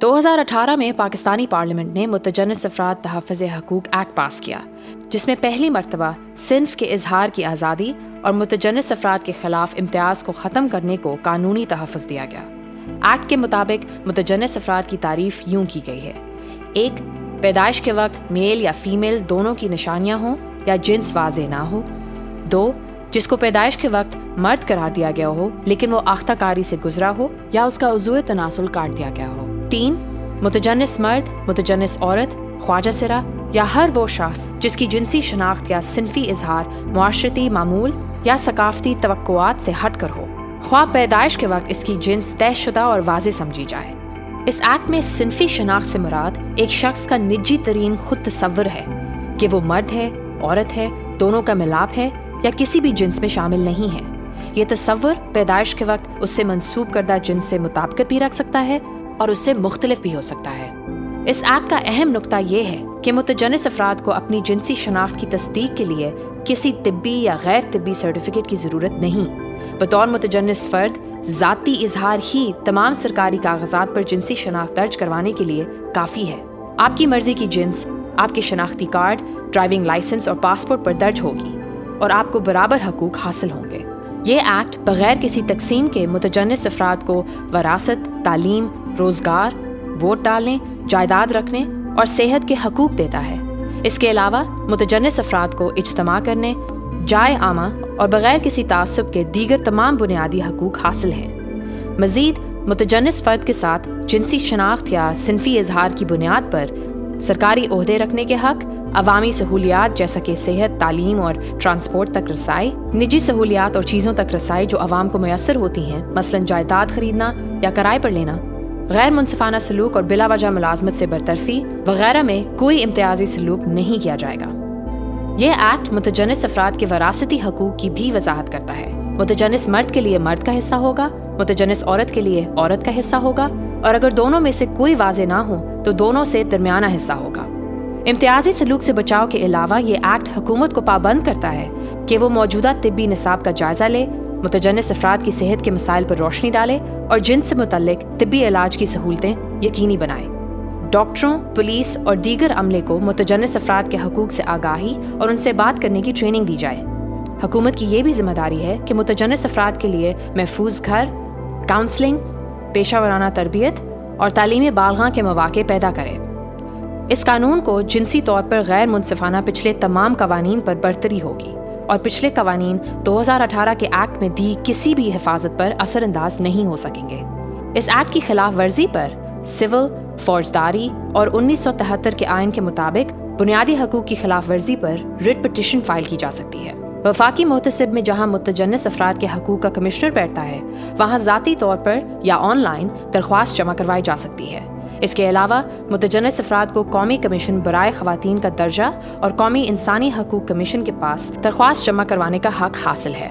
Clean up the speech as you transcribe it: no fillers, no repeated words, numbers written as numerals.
2018 में पाकिस्तानी पार्लियामेंट ने मुतजन्निस अफराद तहफ़्फ़ुज़ हकूक़ एक्ट पास किया, जिसमें पहली मरतबा सिन्फ़ के इजहार की आज़ादी और मुतजन्निस अफराद के ख़िलाफ़ इम्तियाज़ को ख़त्म करने को कानूनी तहफ़्फ़ुज़ दिया गया। एक्ट के मुताबिक मुतजन्निस अफराद की तारीफ़ यूँ की गई है: 1. पैदाइश के वक्त मेल या फ़ीमेल दोनों की निशानियाँ हों या जिन्स वाज़ेह ना हो। 2. जिसको पैदाइश के वक्त मर्द करार दिया गया हो लेकिन वो आख्ताकारी से गुजरा हो या उसका उज़्व तनासुल काट दिया गया हो। 3. मुतजन्निस मर्द, मुतजन्निस औरत, ख्वाजा सिरा या हर वो शख्स जिसकी जिनसी शनाख्त या सिनफी इजहार मुआशरती मामूल या सकाफती तवक्कुआत से हट कर हो, ख्वाह पैदाइश के वक्त इसकी जिन्स तयशुदा और वाज़े समझी जाए। इस एक्ट में सिनफी शनाख्त से मुराद एक शख्स का निजी तरीन खुद तसव्वुर है कि वो मर्द है, औरत है, दोनों का मिलाप है या किसी भी जिन्स में शामिल नहीं है। ये तसव्वुर पैदाइश के वक्त उससे मंसूब करदा जिन्स से मुताबिकत भी रख सकता है और उससे मुख्तलिफ भी हो सकता है। इस एक्ट का अहम नुक्ता ये है कि मुतजन्निस अफराद को अपनी जिनसी शनाख्त की तस्दीक के लिए किसी तिब्बी या गैर तिब्बी सर्टिफिकेट की ज़रूरत नहीं। बतौर मुतजन्निस फ़र्द ज़ाती इजहार ही तमाम सरकारी कागजात पर जिनसी शनाख्त दर्ज करवाने के लिए काफ़ी है। आपकी मर्जी की जिन्स आपके शनाख्ती कार्ड, ड्राइविंग लाइसेंस और पासपोर्ट पर दर्ज होगी और आपको बराबर हकूक़ हासिल होंगे। ये एक्ट बगैर किसी तकसीम के मुतजन्निस अफराद को वरासत, तालीम, रोज़गार, वोट डालने, जायदाद रखने और सेहत के हकूक़ देता है। इसके अलावा मुतजन्निस अफराद को इज्तमा करने, जाए आमा और बगैर किसी तासुब के दीगर तमाम बुनियादी हकूक़ हासिल हैं। मज़ीद मुतजन्निस फ़र्द के साथ जिनसी शनाख्त या सिनफी इजहार की बुनियाद पर सरकारी ओहदे रखने के हक़, अवामी सहूलियात जैसा कि सेहत, तालीम और ट्रांसपोर्ट तक रसाई, निजी सहूलियात और चीज़ों तक रसाई जो अवाम को मैसर होती हैं, मसलन जायदाद खरीदना या किराए पर लेना, गैर मुनसिफाना सलूक और बिला वजह मुलाजमत से बरतरफी वगैरह में कोई इम्तियाजी सलूक नहीं किया जाएगा। ये एक्ट मुतजन्निस अफराद के वरासती हकूक़ की भी वजाहत करता है। मुतजन्निस मर्द के लिए मर्द का हिस्सा होगा, मुतजन्निस औरत के लिए औरत का हिस्सा होगा और अगर दोनों में से कोई वाज़े ना हो तो दोनों से दरमियाना हिस्सा होगा। इम्तियाजी सलूक से बचाव के अलावा ये एक्ट हुकूमत को पाबंद करता है कि वो मौजूदा तिब्बी निसाब का जायज़ा ले, मुतजन्निस अफराद की सेहत के मसाइल पर रोशनी डाले और जिन्स से मुतल्लिक तिब्बी इलाज की सहूलतें यकीनी बनाए। डॉक्टरों, पुलिस और दीगर अमले को मुतजन्निस अफराद के हकूक़ से आगाही और उनसे बात करने की ट्रेनिंग दी जाए। हुकूमत की ये भी जिम्मेदारी है कि मुतजन्निस अफराद के लिए महफूज घर, काउंसलिंग, पेशा वराना तरबियत और तालीमी बालगां के मौक़े पैदा करे। इस कानून को जिनसी तौर पर गैर मुनसिफाना पिछले तमाम कवानीन पर बरतरी होगी और पिछले कवानीन 2018 के एक्ट में दी किसी भी हिफाजत पर असरअंदाज नहीं हो सकेंगे। इस एक्ट की खिलाफ वर्जी पर सिविल, फौजदारी और 1973 के आइन के मुताबिक बुनियादी हकूक़ की खिलाफ वर्जी पर रिट पिटिशन फाइल की जा सकती है। वफाकी मोहतसिब में जहाँ मुतजन्निस अफराद के हकूक़ का कमिश्नर बैठता है, वहाँ ज़ाती तौर पर या ऑनलाइन दरख्वास्त जमा करवाई जा सकती है। इसके अलावा मुतजन्निस अफराद को कौमी कमीशन बराए ख़वातीन का दर्जा और कौमी इंसानी हकूक़ कमीशन के पास दरख्वास्त जमा करवाने का हक़ हासिल है।